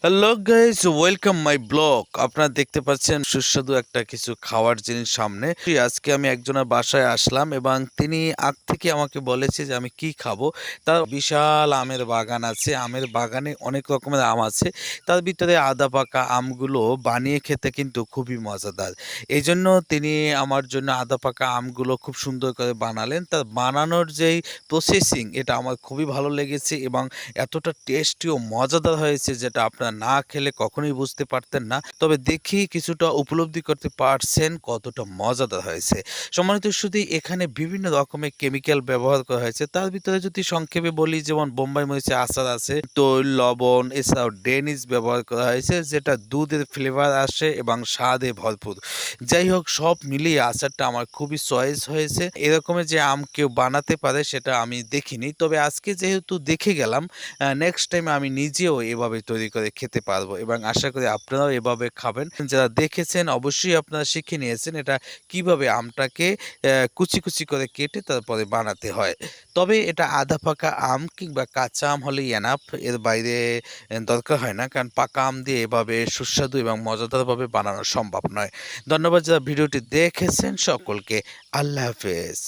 Hello guys, welcome my blog. আপনারা দেখতে পাচ্ছেন সুস্বাদু একটা কিছু খাওয়ার জিনিস সামনে। আজকে আমি একজনের বাসায় আসলাম এবং তিনি আগ থেকে আমাকে বলেছে যে আমি কি খাবো। তার বিশাল আমের বাগান আছে, আমের বাগানে অনেক রকমের আম আছে। তার ভিতরে আদা পাকা আমগুলো বানিয়ে খেতে কিন্তু খুবই মজাদার। এই জন্য তিনি আমার জন্য আদা পাকা আমগুলো খুব সুন্দর করে বানালেন। তার বানানোর যেই প্রসেসিং, এটা আমার খুবই ভালো লেগেছে এবং এতটা টেস্টি ও মজাদার হয়েছে যেটা আপনারা না খেলে কখনোই বুঝতে পারতেন না। তবে দেখেই কিছুটা উপলব্ধি করতে পারছেন কতটা মজাদার হয়েছে। সম্মানিত সুধী, এখানে বিভিন্ন রকমের কেমিক্যাল ব্যবহার করা হয়েছে। তার ভিতরে যদি সংক্ষেপে বলি, যেমন বোম্বাই মরিচের আচার আছে, তৈল, লবণ, এছাড়াও ডেনিস ব্যবহার করা হয়েছে যেটা দুধের ফ্লেভার আসে এবং স্বাদে ভরপুর। যাই হোক, সব মিলিয়ে আচারটা আমার খুবই চয়েস হয়েছে। এরকমের যে আম কেউ বানাতে পারে সেটা আমি দেখিনি। তবে আজকে যেহেতু দেখে গেলাম, নেক্সট টাইম আমি নিজেও এভাবে তৈরি করে খেতে পারবো এবং আশা করি আপনারাও এভাবে খাবেন। যারা দেখেছেন অবশ্যই আপনারা শিখে নিয়েছেন এটা কিভাবে আমটাকে কুচি কুচি করে কেটে তারপরে বানাতে হয়। তবে এটা আধা পাকা আম কিংবা কাঁচা আম হলেই এনাফ, এর বাইরে দরকার হয় না, কারণ পাকা আম দিয়ে এভাবে সুস্বাদু এবং মজাদারভাবে বানানো সম্ভব নয়। ধন্যবাদ যারা ভিডিওটি দেখেছেন, সকলকে আল্লাহ হাফেজ।